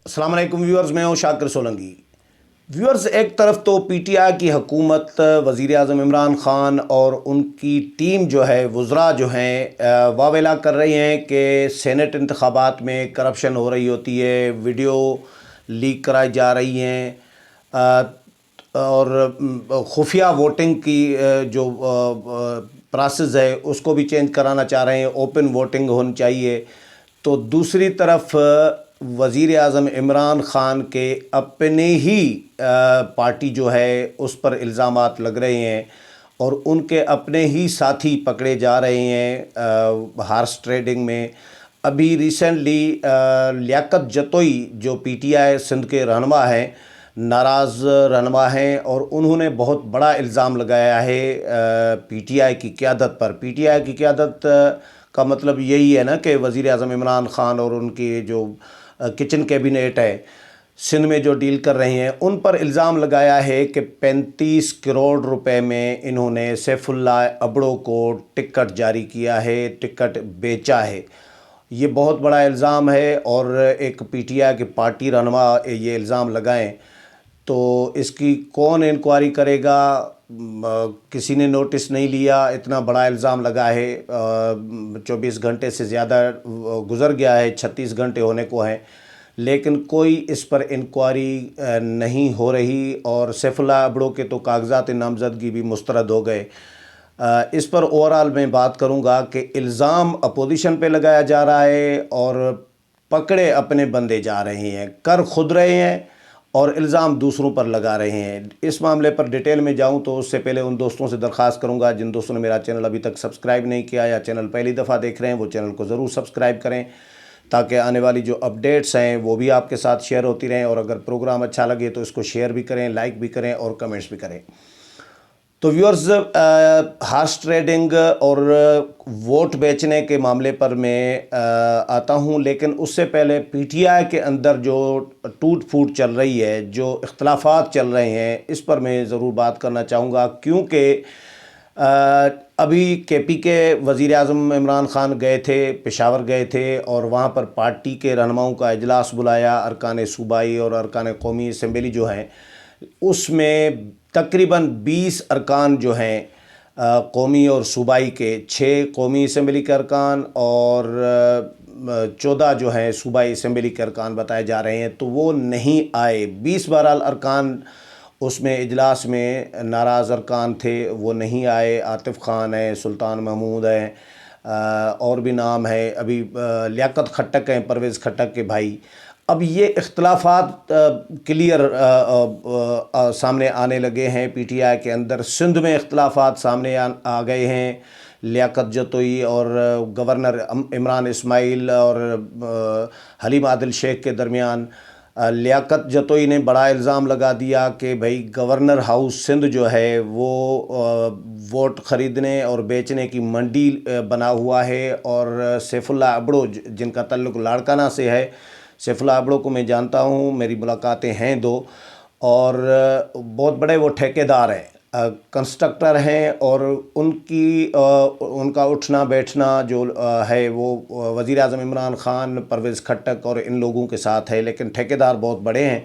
السلام علیکم ویورز، میں ہوں شاکر سولنگی۔ ویورز، ایک طرف تو پی ٹی آئی کی حکومت، وزیر اعظم عمران خان اور ان کی ٹیم جو ہے، وزراء جو ہیں، واویلا کر رہی ہیں کہ سینٹ انتخابات میں کرپشن ہو رہی ہوتی ہے، ویڈیو لیک کرائی جا رہی ہیں، اور خفیہ ووٹنگ کی جو پروسیس ہے اس کو بھی چینج کرانا چاہ رہے ہیں، اوپن ووٹنگ ہونی چاہیے۔ تو دوسری طرف وزیر اعظم عمران خان کے اپنے ہی پارٹی جو ہے اس پر الزامات لگ رہے ہیں اور ان کے اپنے ہی ساتھی پکڑے جا رہے ہیں ہارس ٹریڈنگ میں۔ ابھی ریسنٹلی لیاقت جتوئی جو پی ٹی آئی سندھ کے رہنما ہیں، ناراض رہنما ہیں، اور انہوں نے بہت بڑا الزام لگایا ہے پی ٹی آئی کی قیادت پر۔ پی ٹی آئی کی قیادت کا مطلب یہی ہے نا کہ وزیر اعظم عمران خان اور ان کی جو کچن کیبنیٹ ہے سندھ میں جو ڈیل کر رہے ہیں، ان پر الزام لگایا ہے کہ 35 کروڑ روپے میں انہوں نے سیف اللہ ابڑو کو ٹکٹ جاری کیا ہے، ٹکٹ بیچا ہے۔ یہ بہت بڑا الزام ہے، اور ایک پی ٹی آئی کے پارٹی رہنما یہ الزام لگائیں تو اس کی کون انکوائری کرے گا؟ کسی نے نوٹس نہیں لیا۔ اتنا بڑا الزام لگا ہے، 24 گھنٹے سے زیادہ گزر گیا ہے، 36 گھنٹے ہونے کو ہیں، لیکن کوئی اس پر انکوائری نہیں ہو رہی، اور سیف اللہ ابڑو کے تو کاغذات نامزدگی بھی مسترد ہو گئے۔ اس پر اوورآل میں بات کروں گا کہ الزام اپوزیشن پہ لگایا جا رہا ہے اور پکڑے اپنے بندے جا رہے ہیں، کر خود رہے ہیں اور الزام دوسروں پر لگا رہے ہیں۔ اس معاملے پر ڈیٹیل میں جاؤں تو اس سے پہلے ان دوستوں سے درخواست کروں گا جن دوستوں نے میرا چینل ابھی تک سبسکرائب نہیں کیا یا چینل پہلی دفعہ دیکھ رہے ہیں، وہ چینل کو ضرور سبسکرائب کریں تاکہ آنے والی جو اپڈیٹس ہیں وہ بھی آپ کے ساتھ شیئر ہوتی رہیں، اور اگر پروگرام اچھا لگے تو اس کو شیئر بھی کریں، لائک بھی کریں اور کمنٹس بھی کریں۔ تو ویورز، ہارس ٹریڈنگ اور ووٹ بیچنے کے معاملے پر میں آتا ہوں، لیکن اس سے پہلے پی ٹی آئی کے اندر جو ٹوٹ پھوٹ چل رہی ہے، جو اختلافات چل رہے ہیں، اس پر میں ضرور بات کرنا چاہوں گا، کیونکہ ابھی کے پی کے وزیر اعظم عمران خان گئے تھے، پشاور گئے تھے، اور وہاں پر پارٹی کے رہنماؤں کا اجلاس بلایا، ارکان صوبائی اور ارکان قومی اسمبلی جو ہیں، اس میں تقریباً 20 ارکان جو ہیں قومی اور صوبائی کے، 6 قومی اسمبلی کے ارکان اور 14 جو ہیں صوبائی اسمبلی کے ارکان بتائے جا رہے ہیں، تو وہ نہیں آئے۔ 20 بہرحال ارکان اس میں اجلاس میں ناراض ارکان تھے، وہ نہیں آئے۔ عاطف خان ہے، سلطان محمود ہیں، اور بھی نام ہے، ابھی لیاقت کھٹک ہیں، پرویز کھٹک کے بھائی۔ اب یہ اختلافات کلیئر سامنے آنے لگے ہیں پی ٹی آئی کے اندر۔ سندھ میں اختلافات سامنے آ گئے ہیں، لیاقت جتوئی اور گورنر عمران اسماعیل اور حلیم عادل شیخ کے درمیان۔ لیاقت جتوئی نے بڑا الزام لگا دیا کہ بھئی گورنر ہاؤس سندھ جو ہے وہ ووٹ خریدنے اور بیچنے کی منڈی بنا ہوا ہے، اور سیف اللہ ابڑو جن کا تعلق لاڑکانہ سے ہے، سیف اللہ ابڑو کو میں جانتا ہوں، میری ملاقاتیں ہیں 2، اور بہت بڑے وہ ٹھیکیدار ہیں، کنسٹرکٹر ہیں، اور ان کا اٹھنا بیٹھنا جو ہے وہ وزیر اعظم عمران خان، پرویز کھٹک اور ان لوگوں کے ساتھ ہے، لیکن ٹھیکیدار بہت بڑے ہیں۔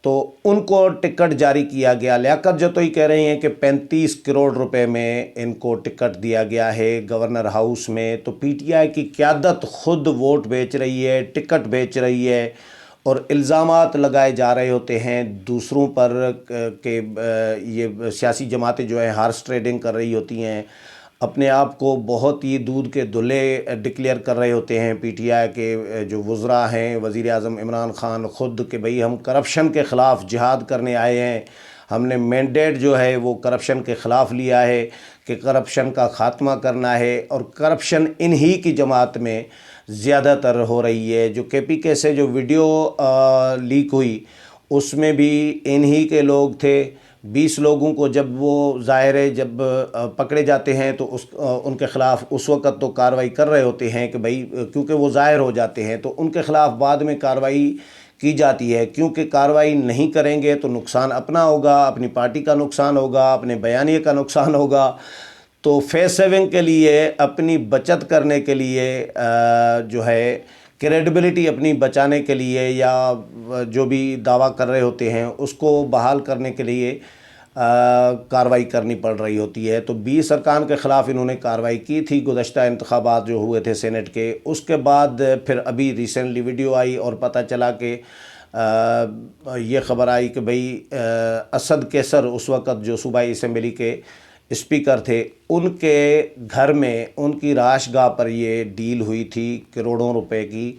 تو ان کو ٹکٹ جاری کیا گیا۔ لیاقت جتوئی کہہ رہے ہیں کہ 35 کروڑ روپے میں ان کو ٹکٹ دیا گیا ہے گورنر ہاؤس میں۔ تو پی ٹی آئی کی قیادت خود ووٹ بیچ رہی ہے، ٹکٹ بیچ رہی ہے، اور الزامات لگائے جا رہے ہوتے ہیں دوسروں پر کہ یہ سیاسی جماعتیں جو ہیں ہارس ٹریڈنگ کر رہی ہوتی ہیں، اپنے آپ کو بہت ہی دودھ کے دھلے ڈکلیئر کر رہے ہوتے ہیں۔ پی ٹی آئی کے جو وزراء ہیں، وزیر اعظم عمران خان خود، کہ بھئی ہم کرپشن کے خلاف جہاد کرنے آئے ہیں، ہم نے مینڈیٹ جو ہے وہ کرپشن کے خلاف لیا ہے کہ کرپشن کا خاتمہ کرنا ہے، اور کرپشن انہی کی جماعت میں زیادہ تر ہو رہی ہے۔ جو کے پی کے سے جو ویڈیو لیک ہوئی اس میں بھی انہی کے لوگ تھے۔ 20 لوگوں کو جب وہ ظاہر ہے جب پکڑے جاتے ہیں تو ان کے خلاف اس وقت تو کارروائی کر رہے ہوتے ہیں کہ بھئی کیونکہ وہ ظاہر ہو جاتے ہیں، تو ان کے خلاف بعد میں کارروائی کی جاتی ہے، کیونکہ کارروائی نہیں کریں گے تو نقصان اپنا ہوگا، اپنی پارٹی کا نقصان ہوگا، اپنے بیانیے کا نقصان ہوگا۔ تو فیس سیونگ کے لیے، اپنی بچت کرنے کے لیے جو ہے کریڈیبلٹی اپنی بچانے کے لیے یا جو بھی دعویٰ کر رہے ہوتے ہیں اس کو بحال کرنے کے لیے کارروائی کرنی پڑ رہی ہوتی ہے۔ تو 20 ارکان کے خلاف انہوں نے کارروائی کی تھی گزشتہ انتخابات جو ہوئے تھے سینٹ کے، اس کے بعد پھر ابھی ریسنٹلی ویڈیو آئی اور پتہ چلا کہ یہ خبر آئی کہ بھئی اسد کیسر اس وقت جو صوبائی اسمبلی کے اسپیکر تھے، ان کے گھر میں ان کی رہائش گاہ پر یہ ڈیل ہوئی تھی کروڑوں روپے کی۔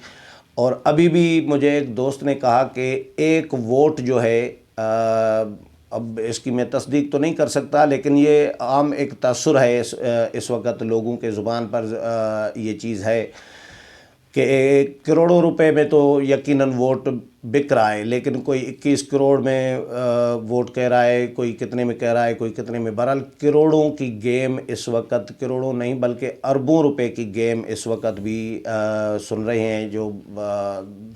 اور ابھی بھی مجھے ایک دوست نے کہا کہ ایک ووٹ جو ہے، اب اس کی میں تصدیق تو نہیں کر سکتا لیکن یہ عام ایک تاثر ہے اس وقت لوگوں کے زبان پر یہ چیز ہے کہ کروڑوں روپے میں تو یقیناً ووٹ بک رہا ہے، لیکن کوئی 21 کروڑ میں ووٹ کہہ رہا ہے، کوئی کتنے میں کہہ رہا ہے، کوئی کتنے میں۔ بہرحال کروڑوں کی گیم اس وقت، کروڑوں نہیں بلکہ اربوں روپے کی گیم اس وقت بھی سن رہے ہیں، جو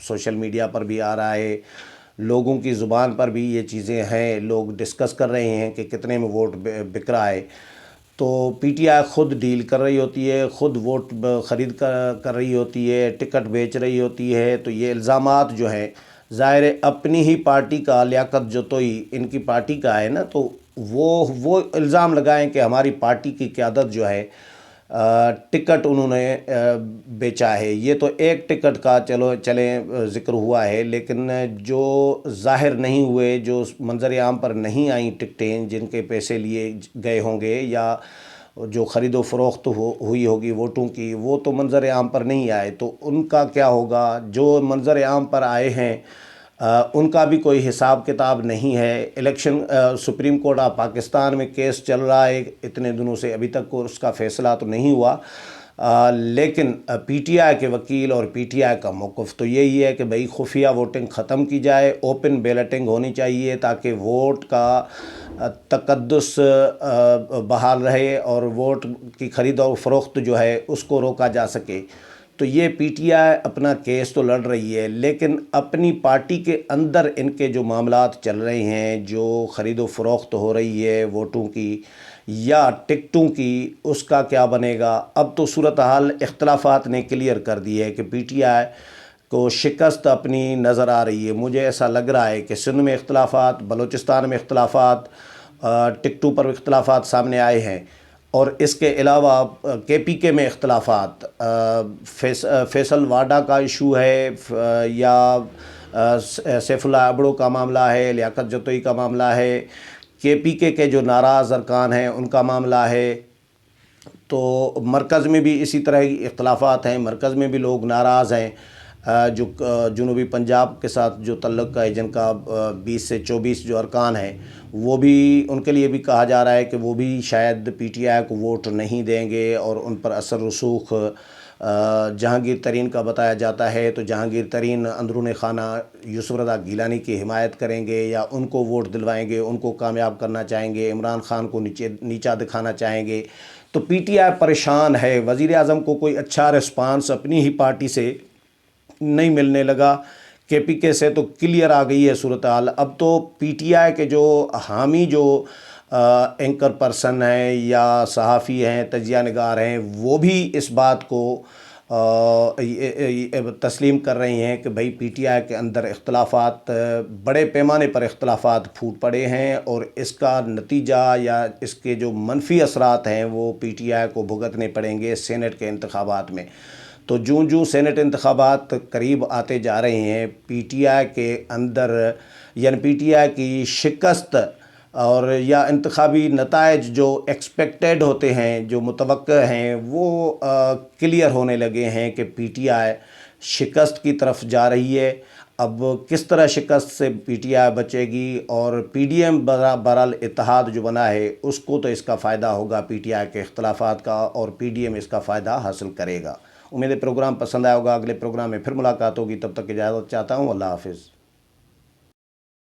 سوشل میڈیا پر بھی آ رہا ہے، لوگوں کی زبان پر بھی یہ چیزیں ہیں، لوگ ڈسکس کر رہے ہیں کہ کتنے میں ووٹ بک رہا ہے۔ تو پی ٹی آئی خود ڈیل کر رہی ہوتی ہے، خود ووٹ خرید کر رہی ہوتی ہے، ٹکٹ بیچ رہی ہوتی ہے۔ تو یہ الزامات جو ہیں ظاہر اپنی ہی پارٹی کا، لیاقت جوتوئی ان کی پارٹی کا ہے نا، تو وہ الزام لگائیں کہ ہماری پارٹی کی قیادت جو ہے ٹکٹ انہوں نے بیچا ہے۔ یہ تو ایک ٹکٹ کا چلیں ذکر ہوا ہے، لیکن جو ظاہر نہیں ہوئے، جو منظر عام پر نہیں آئیں ٹکٹیں، جن کے پیسے لیے گئے ہوں گے یا جو خرید و فروخت ہوئی ہوگی ووٹوں کی، وہ تو منظر عام پر نہیں آئے۔ تو ان کا کیا ہوگا؟ جو منظر عام پر آئے ہیں ان کا بھی کوئی حساب کتاب نہیں ہے۔ Election supreme court of Pakistan میں کیس چل رہا ہے اتنے دنوں سے، ابھی تک اس کا فیصلہ تو نہیں ہوا، لیکن پی ٹی آئی کے وکیل اور پی ٹی آئی کا موقف تو یہی ہے کہ بھئی خفیہ ووٹنگ ختم کی جائے، اوپن بیلٹنگ ہونی چاہیے تاکہ ووٹ کا تقدس بحال رہے اور ووٹ کی خرید و فروخت جو ہے اس کو روکا جا سکے۔ تو یہ پی ٹی آئی اپنا کیس تو لڑ رہی ہے، لیکن اپنی پارٹی کے اندر ان کے جو معاملات چل رہے ہیں، جو خرید و فروخت ہو رہی ہے ووٹوں کی یا ٹکٹوں کی، اس کا کیا بنے گا؟ اب تو صورتحال اختلافات نے کلیئر کر دی ہے کہ پی ٹی آئی کو شکست اپنی نظر آ رہی ہے۔ مجھے ایسا لگ رہا ہے کہ سندھ میں اختلافات، بلوچستان میں اختلافات، ٹکٹوں پر اختلافات سامنے آئے ہیں، اور اس کے علاوہ کے پی کے میں اختلافات، فیصل واڈا کا ایشو ہے یا سیف اللہ ابڑو کا معاملہ ہے، لیاقت جتوئی کا معاملہ ہے، کے پی کے جو ناراض ارکان ہیں ان کا معاملہ ہے۔ تو مرکز میں بھی اسی طرح کی اختلافات ہیں، مرکز میں بھی لوگ ناراض ہیں، جو جنوبی پنجاب کے ساتھ جو تعلق ہے، جن کا 20 سے 24 جو ارکان ہیں، وہ بھی ان کے لیے بھی کہا جا رہا ہے کہ وہ بھی شاید پی ٹی آئی کو ووٹ نہیں دیں گے، اور ان پر اثر رسوخ جہانگیر ترین کا بتایا جاتا ہے۔ تو جہانگیر ترین اندرون خانہ یوسف رضا گیلانی کی حمایت کریں گے یا ان کو ووٹ دلوائیں گے، ان کو کامیاب کرنا چاہیں گے، عمران خان کو نیچا دکھانا چاہیں گے۔ تو پی ٹی آئی پریشان ہے، وزیر اعظم کو کوئی اچھا رسپانس اپنی ہی پارٹی سے نہیں ملنے لگا، کے پی کے سے تو کلیئر آ گئی ہے صورتحال۔ اب تو پی ٹی آئی کے جو حامی جو اینکر پرسن ہیں یا صحافی ہیں، تجزیہ نگار ہیں، وہ بھی اس بات کو تسلیم کر رہے ہیں کہ بھئی پی ٹی آئی کے اندر اختلافات، بڑے پیمانے پر اختلافات پھوٹ پڑے ہیں، اور اس کا نتیجہ یا اس کے جو منفی اثرات ہیں وہ پی ٹی آئی کو بھگتنے پڑیں گے سینٹ کے انتخابات میں۔ تو جوں سینٹ انتخابات قریب آتے جا رہے ہیں، پی ٹی آئی کے اندر یعنی پی ٹی آئی کی شکست اور یا انتخابی نتائج جو ایکسپیکٹڈ ہوتے ہیں، جو متوقع ہیں، وہ کلیئر ہونے لگے ہیں کہ پی ٹی آئی شکست کی طرف جا رہی ہے۔ اب کس طرح شکست سے پی ٹی آئی بچے گی، اور پی ڈی ایم بہرحال اتحاد جو بنا ہے اس کو تو اس کا فائدہ ہوگا پی ٹی آئی کے اختلافات کا، اور پی ڈی ایم اس کا فائدہ حاصل کرے گا۔ امید ہے پروگرام پسند آیا ہوگا، اگلے پروگرام میں پھر ملاقات ہوگی، تب تک اجازت چاہتا ہوں، اللہ حافظ۔